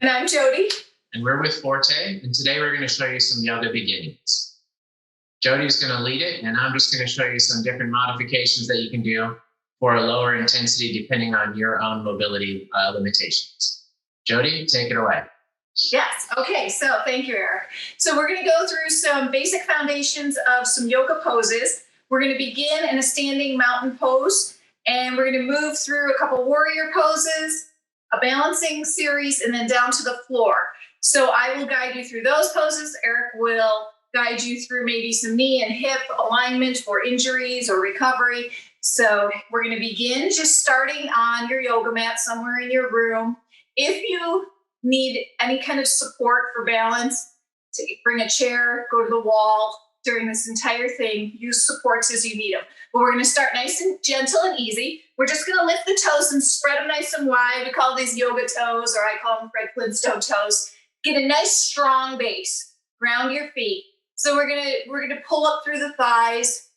And I'm Jodi. And we're with Forte, and today we're going to show you some yoga beginnings. Jodi's going to lead it, and I'm just going to show you some different modifications that you can do for a lower intensity depending on your own mobility limitations. Jodi, take it away. Yes. Okay. So thank you, Eric. So we're going to go through some basic foundations of some yoga poses. We're going to begin in a standing mountain pose, and we're going to move through a couple warrior poses, a balancing series, and then down to the floor. So I will guide you through those poses. Eric will guide you through maybe some knee and hip alignment for injuries or recovery. So we're going to begin just starting on your yoga mat somewhere in your room. If you need any kind of support for balance, to bring a chair, go to the wall during this entire thing, use supports as you need them. But we're going to start nice and gentle and easy. We're just going to lift the toes and spread them nice and wide. We call these yoga toes, or I call them Fred Flintstone toes. Get a nice strong base. Ground your feet. So we're gonna pull up through the thighs,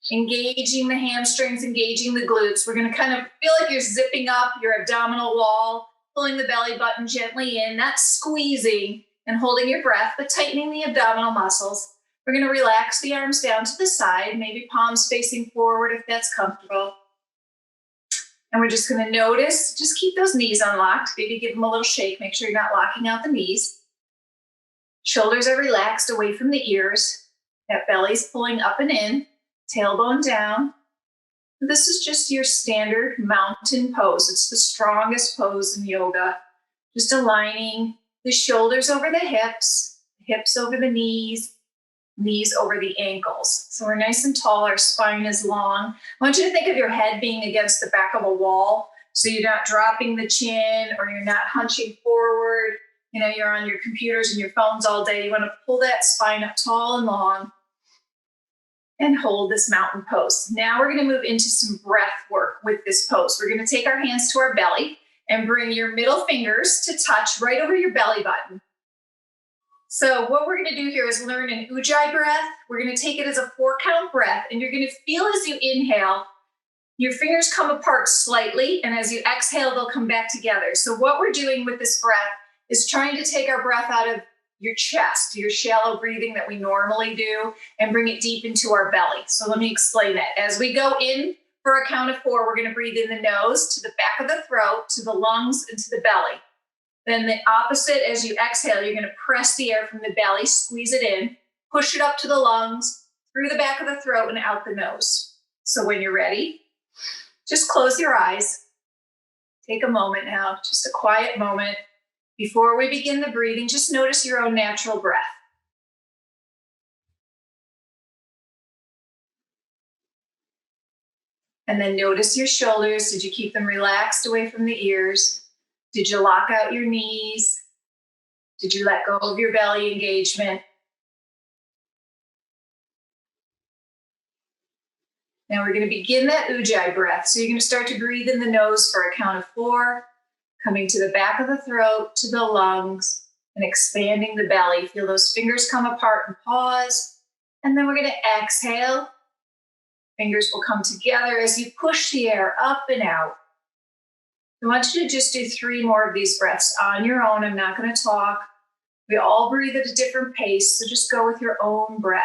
engaging the hamstrings, engaging the glutes. We're gonna kind of feel like you're zipping up your abdominal wall, pulling the belly button gently in, not squeezing and holding your breath, but tightening the abdominal muscles. We're gonna relax the arms down to the side, maybe palms facing forward if that's comfortable. And we're just gonna notice, just keep those knees unlocked, maybe give them a little shake, make sure you're not locking out the knees. Shoulders are relaxed away from the ears. That belly's pulling up and in, tailbone down. This is just your standard mountain pose. It's the strongest pose in yoga. Just aligning the shoulders over the hips over the knees, knees over the ankles. So we're nice and tall, our spine is long. I want you to think of your head being against the back of a wall, so you're not dropping the chin or you're not hunching forward. You know, you're on your computers and your phones all day. You want to pull that spine up tall and long and hold this mountain pose. Now we're going to move into some breath work with this pose. We're going to take our hands to our belly and bring your middle fingers to touch right over your belly button. So what we're going to do here is learn an Ujjayi breath. We're going to take it as a 4-count breath, and you're going to feel as you inhale, your fingers come apart slightly, and as you exhale, they'll come back together. So what we're doing with this breath is trying to take our breath out of your chest, your shallow breathing that we normally do, and bring it deep into our belly. So let me explain that. As we go in for a count of 4, we're going to breathe in the nose, to the back of the throat, to the lungs, and to the belly. Then the opposite, as you exhale, you're going to press the air from the belly, squeeze it in, push it up to the lungs, through the back of the throat, and out the nose. So when you're ready, just close your eyes. Take a moment now, just a quiet moment. Before we begin the breathing, just notice your own natural breath. And then notice your shoulders. Did you keep them relaxed away from the ears? Did you lock out your knees? Did you let go of your belly engagement? Now we're going to begin that Ujjayi breath. So you're going to start to breathe in the nose for a count of 4. Coming to the back of the throat, to the lungs, and expanding the belly. Feel those fingers come apart and pause. And then we're going to exhale. Fingers will come together as you push the air up and out. I want you to just do 3 more of these breaths on your own. I'm not going to talk. We all breathe at a different pace, so just go with your own breath.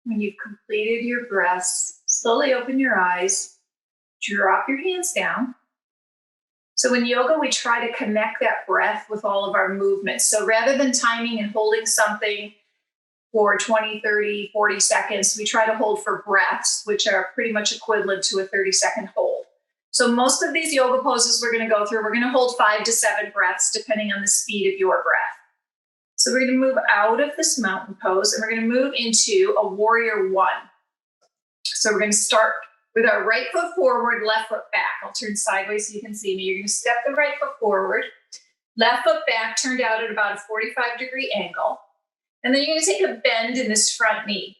When you've completed your breaths, slowly open your eyes, drop your hands down. So in yoga, we try to connect that breath with all of our movements. So rather than timing and holding something for 20, 30, 40 seconds, we try to hold for breaths, which are pretty much equivalent to a 30-second hold. So most of these yoga poses we're going to go through, we're going to hold 5 to 7 breaths, depending on the speed of your breath. So we're going to move out of this mountain pose, and we're going to move into a warrior 1. So we're going to start with our right foot forward, left foot back. I'll turn sideways so you can see me. You're going to step the right foot forward, left foot back, turned out at about a 45-degree angle. And then you're going to take a bend in this front knee.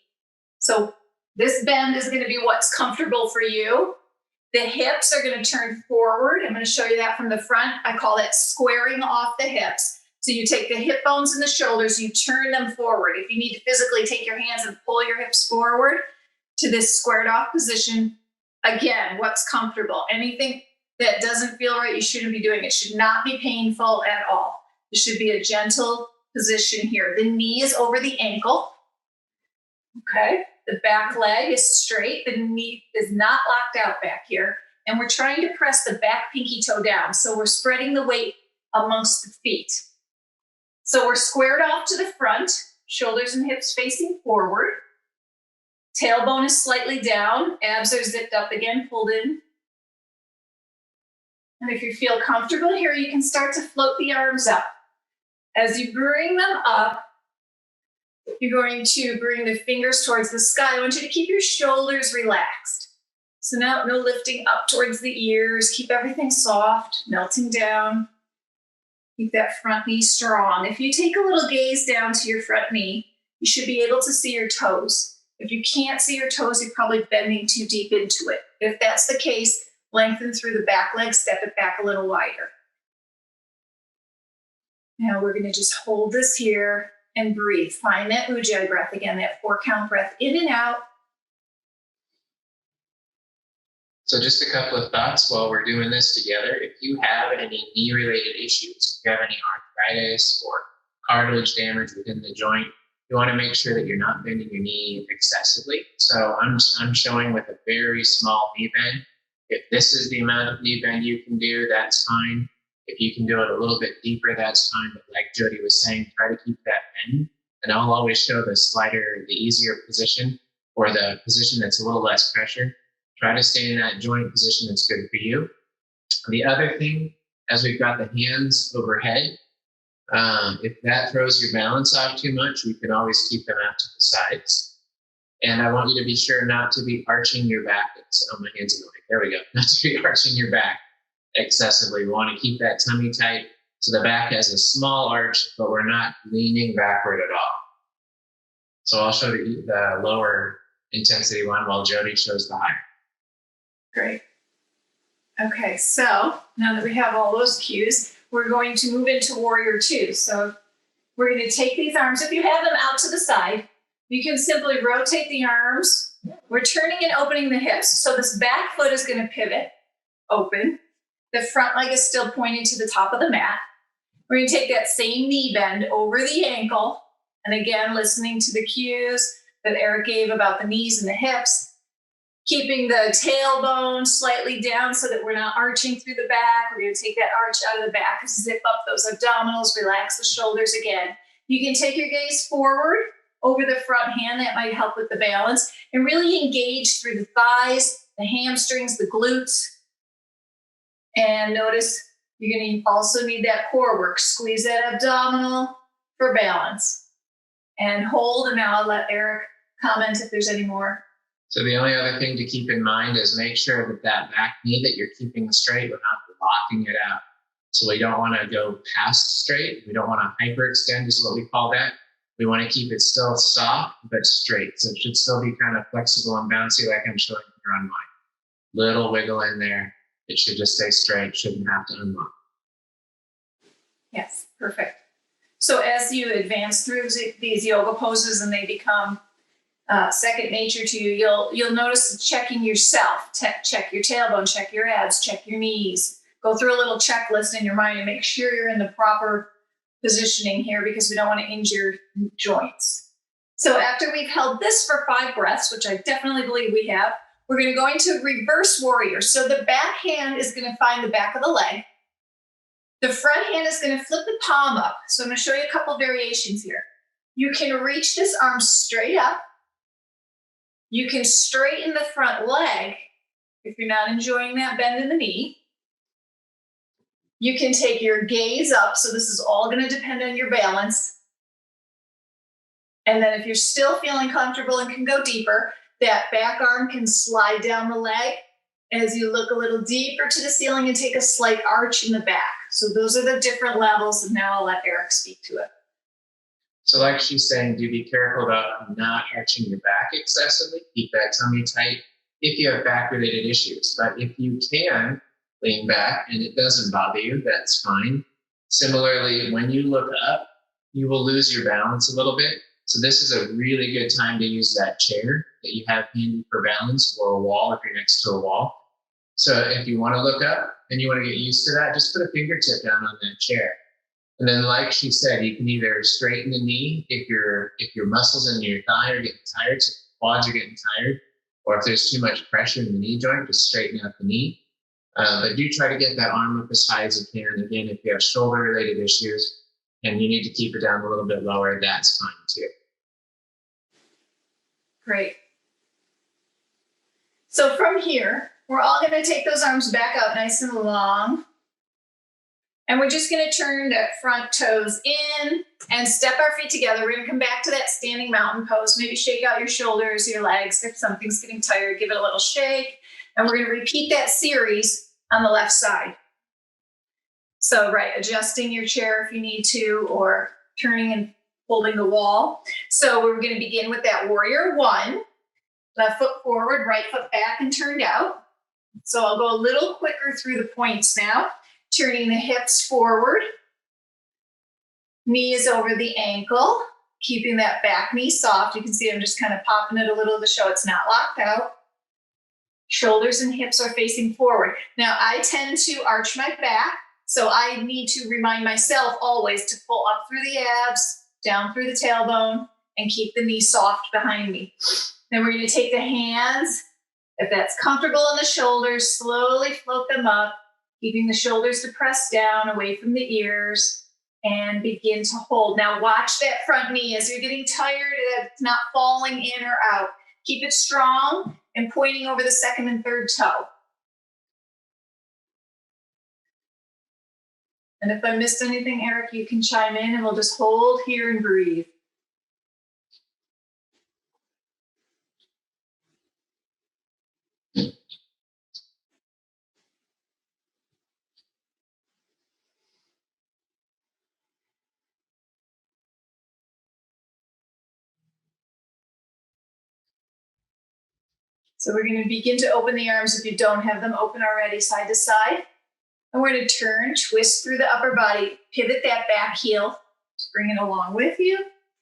So this bend is going to be what's comfortable for you. The hips are going to turn forward. I'm going to show you that from the front. I call that squaring off the hips. So you take the hip bones and the shoulders, you turn them forward. If you need to physically take your hands and pull your hips forward to this squared off position, again, what's comfortable. Anything that doesn't feel right, you shouldn't be doing. It should not be painful at all. It should be a gentle position here. The knee is over the ankle. Okay. The back leg is straight. The knee is not locked out back here. And we're trying to press the back pinky toe down. So we're spreading the weight amongst the feet. So we're squared off to the front, shoulders and hips facing forward. Tailbone is slightly down. Abs are zipped up again, pulled in. And if you feel comfortable here, you can start to float the arms up. As you bring them up, you're going to bring the fingers towards the sky. I want you to keep your shoulders relaxed. So now no lifting up towards the ears. Keep everything soft, melting down. Keep that front knee strong. If you take a little gaze down to your front knee, you should be able to see your toes. If you can't see your toes, you're probably bending too deep into it. If that's the case, lengthen through the back leg, step it back a little wider. Now we're going to just hold this here and breathe. Find that Ujjayi breath again, that 4-count breath in and out. So just a couple of thoughts while we're doing this together. If you have any knee-related issues, if you have any arthritis or cartilage damage within the joint, you want to make sure that you're not bending your knee excessively. So I'm showing with a very small knee bend. If this is the amount of knee bend you can do, that's fine. If you can do it a little bit deeper, that's fine. But like Jodi was saying, try to keep that bend. And I'll always show the slider, the easier position, or the position that's a little less pressure. Try to stay in that joint position that's good for you. The other thing, as we've got the hands overhead, if that throws your balance off too much, we can always keep them out to the sides. And I want you to be sure not to be arching your back. My hands are going. There we go. Not to be arching your back excessively. We want to keep that tummy tight so the back has a small arch, but we're not leaning backward at all. So I'll show you the lower intensity one while Jodi shows the higher. Great. Okay, so now that we have all those cues, we're going to move into Warrior 2. So we're going to take these arms. If you have them out to the side, you can simply rotate the arms. We're turning and opening the hips. So this back foot is going to pivot, open. The front leg is still pointing to the top of the mat. We're going to take that same knee bend over the ankle. And again, listening to the cues that Eric gave about the knees and the hips. Keeping the tailbone slightly down so that we're not arching through the back. We're going to take that arch out of the back, zip up those abdominals, relax the shoulders again. You can take your gaze forward over the front hand. That might help with the balance. And really engage through the thighs, the hamstrings, the glutes. And notice you're going to also need that core work. Squeeze that abdominal for balance. And hold, and now I'll let Eric comment if there's any more. So the only other thing to keep in mind is make sure that that back knee that you're keeping straight, we're not locking it out. So we don't want to go past straight. We don't want to hyperextend is what we call that. We want to keep it still soft, but straight. So it should still be kind of flexible and bouncy like I'm showing here on mine. Little wiggle in there. It should just stay straight. Shouldn't have to unlock. Yes, perfect. So as you advance through these yoga poses and they become second nature to you, you'll notice checking yourself. Check your tailbone, check your abs, check your knees. Go through a little checklist in your mind and make sure you're in the proper positioning here because we don't want to injure joints. So after we've held this for 5 breaths, which I definitely believe we have, we're going to go into reverse warrior. So the back hand is going to find the back of the leg. The front hand is going to flip the palm up. So I'm going to show you a couple variations here. You can reach this arm straight up. You can straighten the front leg if you're not enjoying that bend in the knee. You can take your gaze up. So this is all going to depend on your balance. And then if you're still feeling comfortable and can go deeper, that back arm can slide down the leg as you look a little deeper to the ceiling and take a slight arch in the back. So those are the different levels. And now I'll let Eric speak to it. So like she's saying, do be careful about not arching your back excessively. Keep that tummy tight if you have back-related issues. But if you can lean back and it doesn't bother you, that's fine. Similarly, when you look up, you will lose your balance a little bit. So this is a really good time to use that chair that you have handy for balance, or a wall if you're next to a wall. So if you want to look up and you want to get used to that, just put a fingertip down on that chair. And then, like she said, you can either straighten the knee if your muscles in your thigh are getting tired, so quads are getting tired, or if there's too much pressure in the knee joint, just straighten out the knee. But do try to get that arm up as high as you can. Again, if you have shoulder-related issues and you need to keep it down a little bit lower, that's fine too. Great. So from here, we're all going to take those arms back out nice and long. And we're just going to turn the front toes in and step our feet together. We're going to come back to that standing mountain pose. Maybe shake out your shoulders, your legs. If something's getting tired, give it a little shake. And we're going to repeat that series on the left side. So, right, adjusting your chair if you need to, or turning and holding the wall. So we're going to begin with that warrior one. Left foot forward, right foot back and turned out. So I'll go a little quicker through the points now. Turning the hips forward. Knee is over the ankle. Keeping that back knee soft. You can see I'm just kind of popping it a little to show it's not locked out. Shoulders and hips are facing forward. Now I tend to arch my back, so I need to remind myself always to pull up through the abs, down through the tailbone, and keep the knee soft behind me. Then we're going to take the hands, if that's comfortable on the shoulders, slowly float them up, keeping the shoulders depressed down away from the ears, and begin to hold. Now watch that front knee as you're getting tired, it's not falling in or out. Keep it strong and pointing over the second and third toe. And if I missed anything, Eric, you can chime in and we'll just hold here and breathe. So we're going to begin to open the arms if you don't have them open already, side to side. And we're going to turn, twist through the upper body, pivot that back heel, just bring it along with you.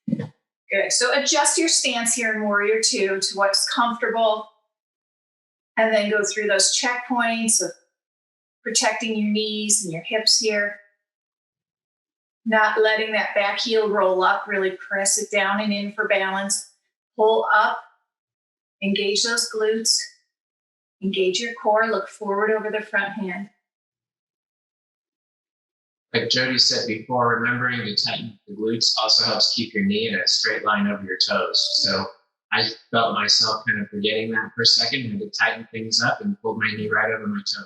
Good. So adjust your stance here in Warrior Two to what's comfortable. And then go through those checkpoints of protecting your knees and your hips here. Not letting that back heel roll up, really press it down and in for balance. Pull up, engage those glutes, engage your core, look forward over the front hand. Like Jodi said before, remembering to tighten the glutes also helps keep your knee in a straight line over your toes. So I felt myself kind of forgetting that for a second. I had to tighten things up and pulled my knee right over my toe.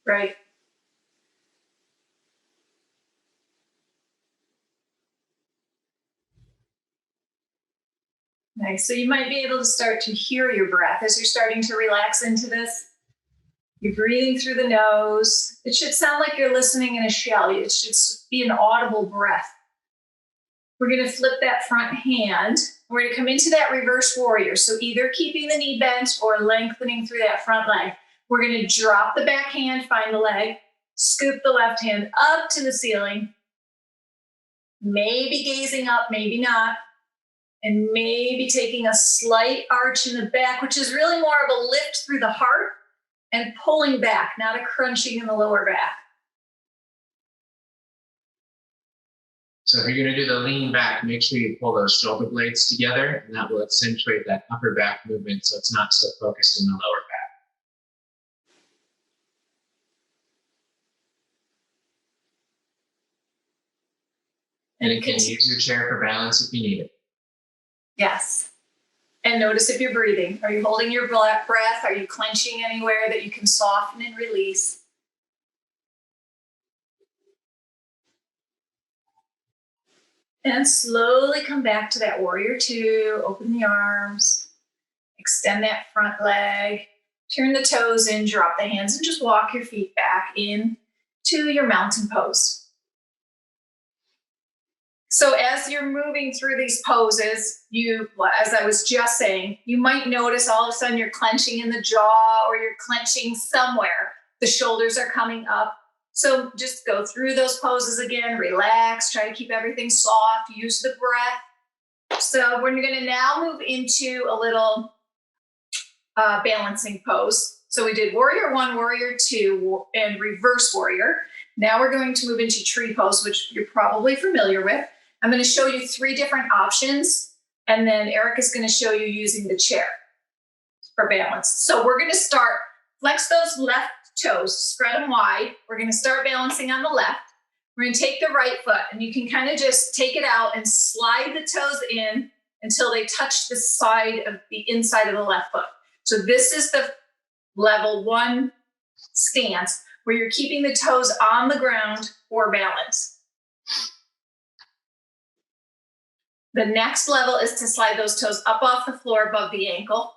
Right. Nice. So you might be able to start to hear your breath as you're starting to relax into this. You're breathing through the nose. It should sound like you're listening in a shell. It should be an audible breath. We're going to flip that front hand. We're going to come into that reverse warrior. So either keeping the knee bent or lengthening through that front leg. We're going to drop the back hand, find the leg, scoop the left hand up to the ceiling. Maybe gazing up, maybe not. And maybe taking a slight arch in the back, which is really more of a lift through the heart and pulling back, not a crunching in the lower back. So if you're going to do the lean back, make sure you pull those shoulder blades together, and that will accentuate that upper back movement so it's not so focused in the lower back. And again, use your chair for balance if you need it. Yes. And notice if you're breathing. Are you holding your breath? Are you clenching anywhere that you can soften and release? And slowly come back to that warrior two. Open the arms. Extend that front leg. Turn the toes in. Drop the hands and just walk your feet back in to your mountain pose. So as you're moving through these poses, as I was just saying, you might notice all of a sudden you're clenching in the jaw or you're clenching somewhere. The shoulders are coming up. So just go through those poses again, relax, try to keep everything soft, use the breath. So we're going to now move into a little balancing pose. So we did warrior 1, warrior 2, and reverse warrior. Now we're going to move into tree pose, which you're probably familiar with. I'm going to show you 3 different options, and then Eric is going to show you using the chair for balance. So we're going to start, flex those left toes, spread them wide. We're going to start balancing on the left. We're going to take the right foot, and you can kind of just take it out and slide the toes in until they touch the side of the inside of the left foot. So this is the level 1 stance where you're keeping the toes on the ground for balance. The next level is to slide those toes up off the floor above the ankle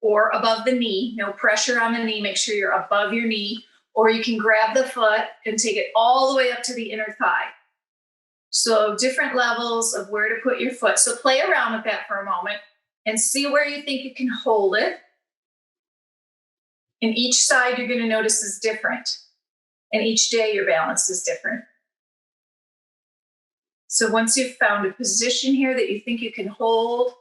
or above the knee. No pressure on the knee. Make sure you're above your knee, or you can grab the foot and take it all the way up to the inner thigh. So different levels of where to put your foot. So play around with that for a moment and see where you think you can hold it. And each side you're going to notice is different. And each day your balance is different. So once you've found a position here that you think you can hold,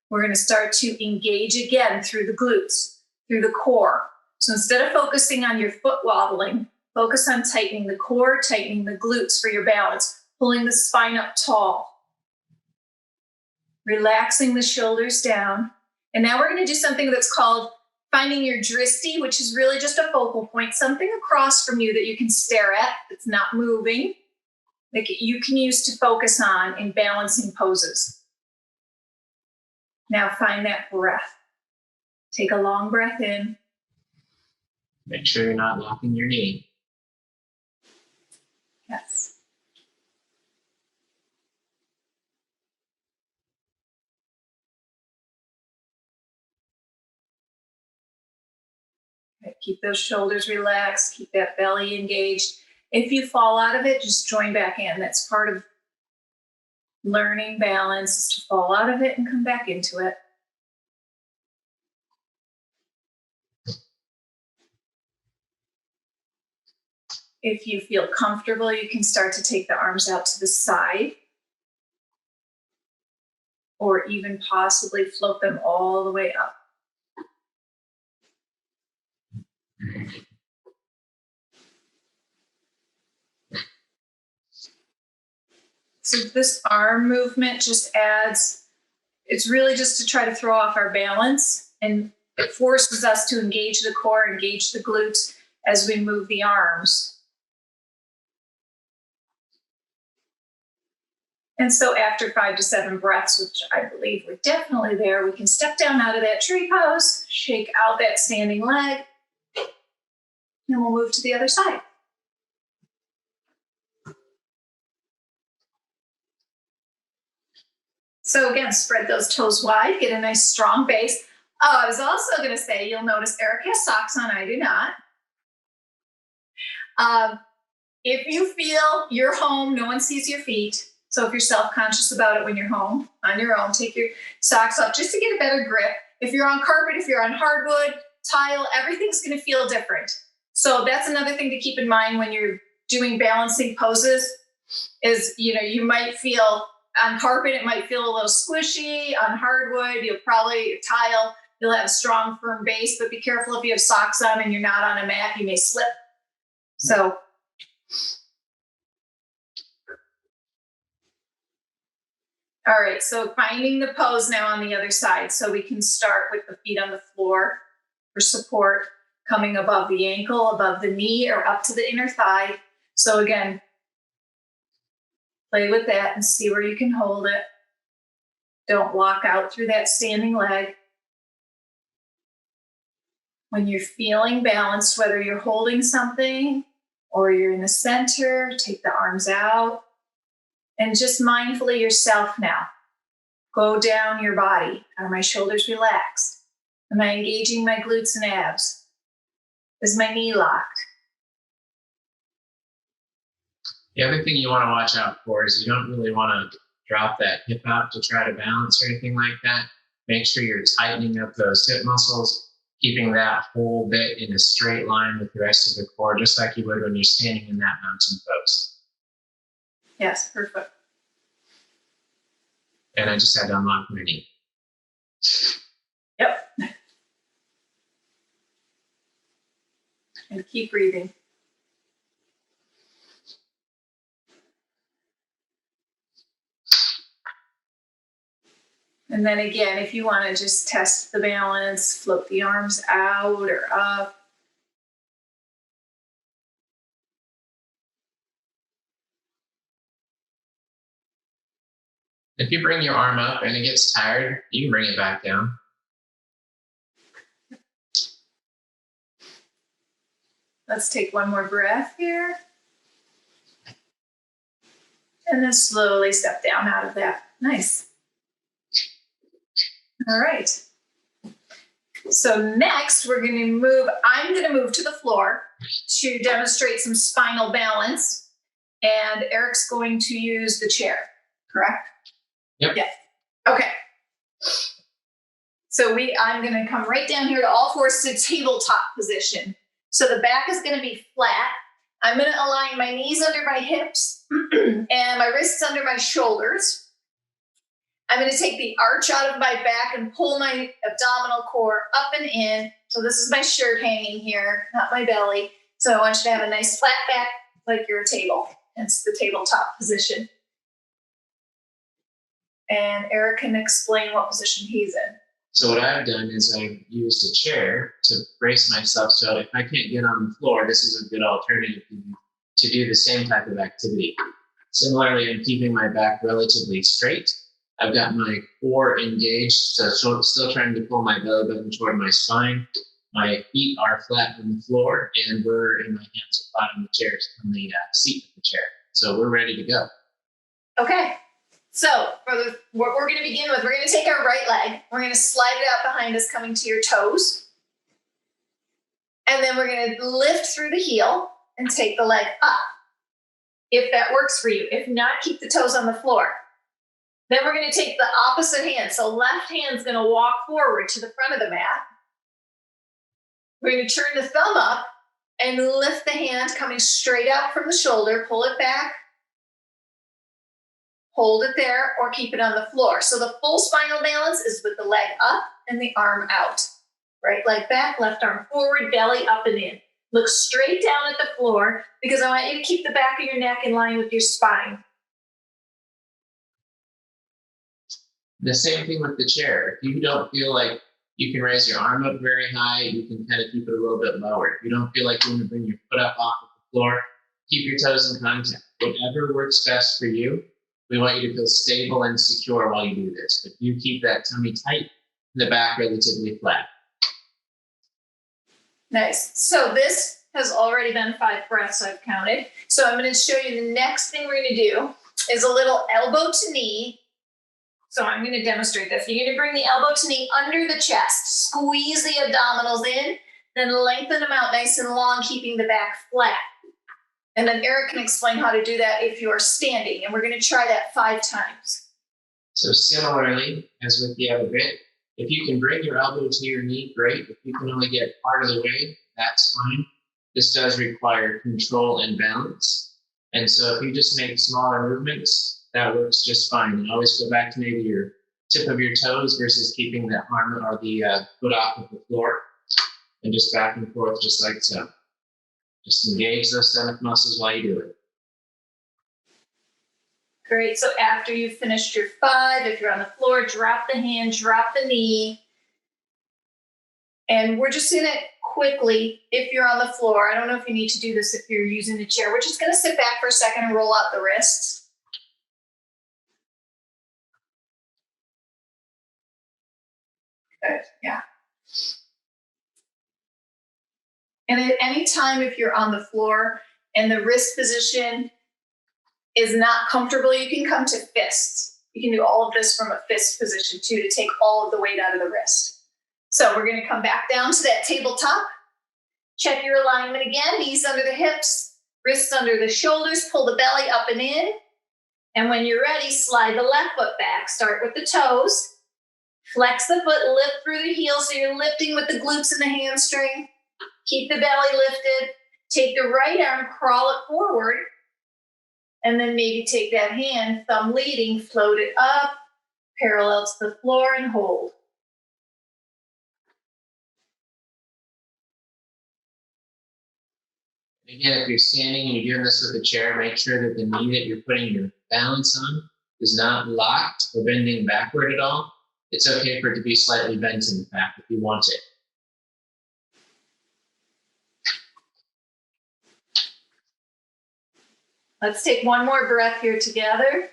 we're going to start to engage again through the glutes, through the core. So instead of focusing on your foot wobbling, focus on tightening the core, tightening the glutes for your balance, pulling the spine up tall, relaxing the shoulders down. And now we're going to do something that's called finding your dristi, which is really just a focal point, something across from you that you can stare at that's not moving, that you can use to focus on in balancing poses. Now find that breath. Take a long breath in. Make sure you're not locking your knee. Yes. Okay, keep those shoulders relaxed. Keep that belly engaged. If you fall out of it, just join back in. That's part of learning balance, is to fall out of it and come back into it. If you feel comfortable, you can start to take the arms out to the side, or even possibly float them all the way up. So this arm movement just adds, it's really just to try to throw off our balance, and it forces us to engage the core, engage the glutes as we move the arms. And so after 5 to 7 breaths, which I believe we're definitely there, we can step down out of that tree pose, shake out that standing leg, and we'll move to the other side. So again, spread those toes wide, get a nice strong base. Oh, I was also going to say, you'll notice Eric has socks on, I do not. If you feel you're home, no one sees your feet. So if you're self-conscious about it when you're home on your own, take your socks off just to get a better grip. If you're on carpet, if you're on hardwood, tile, everything's going to feel different. So that's another thing to keep in mind when you're doing balancing poses is, you might feel on carpet, it might feel a little squishy. On hardwood, tile, you'll have a strong, firm base, but be careful if you have socks on and you're not on a mat, you may slip. So all right, so finding the pose now on the other side. So we can start with the feet on the floor for support, coming above the ankle, above the knee, or up to the inner thigh. So again, play with that and see where you can hold it. Don't walk out through that standing leg. When you're feeling balanced, whether you're holding something or you're in the center, take the arms out. And just mindfully yourself now. Go down your body. Are my shoulders relaxed? Am I engaging my glutes and abs? Is my knee locked? The other thing you want to watch out for is you don't really want to drop that hip out to try to balance or anything like that. Make sure you're tightening up those hip muscles, keeping that whole bit in a straight line with the rest of the core, just like you would when you're standing in that mountain pose. Yes, perfect. And I just had to unlock my knee. Yep. And keep breathing. And then again, if you want to just test the balance, float the arms out or up. If you bring your arm up and it gets tired, you can bring it back down. Let's take one more breath here. And then slowly step down out of that. Nice. All right. So next I'm going to move to the floor to demonstrate some spinal balance. And Eric's going to use the chair, correct? Yep. Yeah. Okay. So I'm going to come right down here to all fours to tabletop position. So the back is going to be flat. I'm going to align my knees under my hips and my wrists under my shoulders. I'm going to take the arch out of my back and pull my abdominal core up and in. So this is my shirt hanging here, not my belly. So I want you to have a nice flat back like you're a table. It's the tabletop position. And Eric can explain what position he's in. So what I've done is I've used a chair to brace myself. So if I can't get on the floor, this is a good alternative to do the same type of activity. Similarly, I'm keeping my back relatively straight. I've got my core engaged, so still trying to pull my belly button toward my spine. My feet are flat on the floor, and my hands are flat on the chairs, on the seat of the chair. So we're ready to go. Okay. So what we're going to begin with, we're going to take our right leg. We're going to slide it out behind us, coming to your toes. And then we're going to lift through the heel and take the leg up, if that works for you. If not, keep the toes on the floor. Then we're going to take the opposite hand. So left hand's going to walk forward to the front of the mat. We're going to turn the thumb up and lift the hand coming straight out from the shoulder. Pull it back. Hold it there or keep it on the floor. So the full spinal balance is with the leg up and the arm out. Right leg back, left arm forward, belly up and in. Look straight down at the floor because I want you to keep the back of your neck in line with your spine. The same thing with the chair. If you don't feel like you can raise your arm up very high, you can kind of keep it a little bit lower. If you don't feel like you want to bring your foot up off of the floor, keep your toes in contact. Whatever works best for you. We want you to feel stable and secure while you do this, but you keep that tummy tight and the back relatively flat. Nice. So this has already been 5 breaths I've counted. So I'm going to show you the next thing we're going to do is a little elbow to knee. So I'm going to demonstrate this. You're going to bring the elbow to knee under the chest, squeeze the abdominals in, then lengthen them out nice and long, keeping the back flat. And then Eric can explain how to do that if you're standing. And we're going to try that 5 times. So similarly, as with the other bit, if you can bring your elbow to your knee, great. If you can only get part of the way, that's fine. This does require control and balance. And so if you just make smaller movements, that works just fine. And always go back to maybe your tip of your toes versus keeping the arm or the foot off of the floor. And just back and forth, just like so. Just engage those stomach muscles while you do it. Great. So after you've finished your 5, if you're on the floor, drop the hand, drop the knee. And we're just going to quickly, if you're on the floor, I don't know if you need to do this if you're using the chair. We're just going to sit back for a second and roll out the wrists. Good. Yeah. And at any time, if you're on the floor and the wrist position is not comfortable, you can come to fists. You can do all of this from a fist position too, to take all of the weight out of the wrist. So we're going to come back down to that tabletop. Check your alignment again, knees under the hips, Wrists under the shoulders, pull the belly up and in. And when you're ready, slide the left foot back. Start with the toes. Flex the foot, lift through the heel so you're lifting with the glutes and the hamstring. Keep the belly lifted. Take the right arm, crawl it forward. And then maybe take that hand, thumb leading, float it up, parallel to the floor and hold. Again, if you're standing and you're doing this with a chair, make sure that the knee that you're putting your balance on is not locked or bending backward at all. It's okay for it to be slightly bent in the back if you want it. Let's take one more breath here together.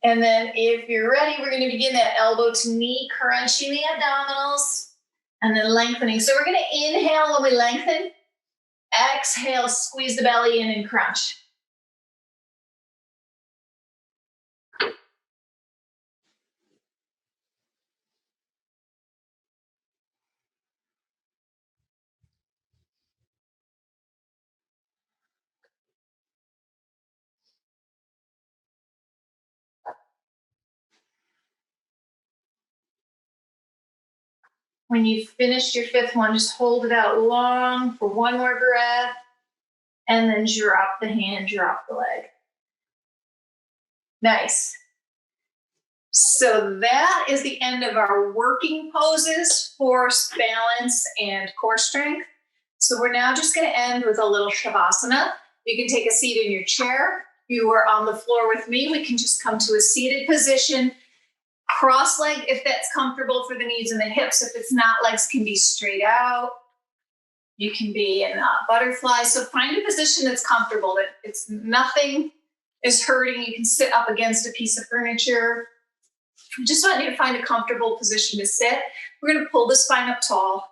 And then if you're ready, we're going to begin that elbow to knee, crunching the abdominals and then lengthening. So we're going to inhale when we lengthen. Exhale, squeeze the belly in and crunch. When you've finished your fifth one, just hold it out long for one more breath. And then drop the hand, drop the leg. Nice. So that is the end of our working poses for balance and core strength. So we're now just going to end with a little shavasana. You can take a seat in your chair. If you are on the floor with me, we can just come to a seated position. Cross-legged if that's comfortable for the knees and the hips. If it's not, legs can be straight out. You can be in a butterfly. So find a position that's comfortable, that it's nothing is hurting. You can sit up against a piece of furniture. I just want you to find a comfortable position to sit. We're going to pull the spine up tall.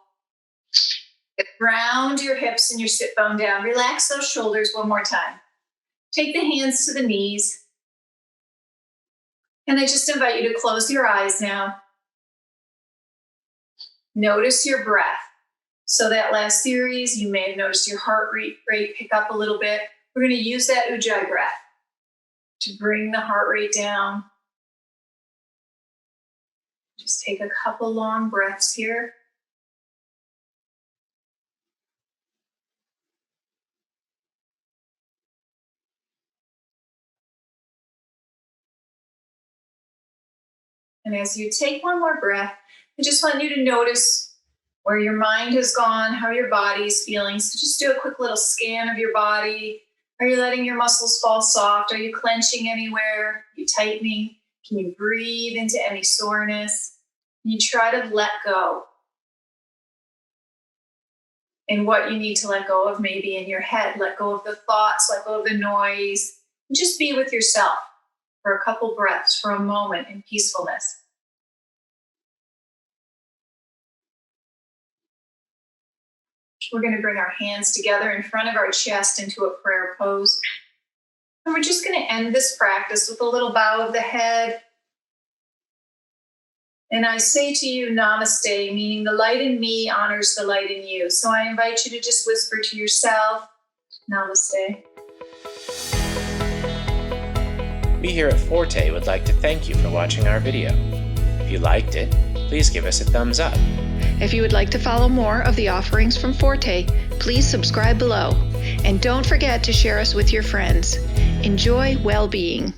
Round your hips and your sit bone down. Relax those shoulders one more time. Take the hands to the knees. And I just invite you to close your eyes now. Notice your breath. So that last series, you may have noticed your heart rate pick up a little bit. We're going to use that Ujjayi breath to bring the heart rate down. Just take a couple long breaths here. And as you take one more breath, I just want you to notice where your mind has gone, how your body is feeling. So just do a quick little scan of your body. Are you letting your muscles fall soft? Are you clenching anywhere? Are you tightening? Can you breathe into any soreness? And you try to let go. And what you need to let go of maybe in your head. Let go of the thoughts, let go of the noise. And just be with yourself for a couple breaths, for a moment in peacefulness. We're going to bring our hands together in front of our chest into a prayer pose. And we're just going to end this practice with a little bow of the head. And I say to you, namaste, meaning the light in me honors the light in you. So I invite you to just whisper to yourself, namaste. We here at Forte would like to thank you for watching our video. If you liked it, please give us a thumbs up. If you would like to follow more of the offerings from Forte, please subscribe below. And don't forget to share us with your friends. Enjoy well-being.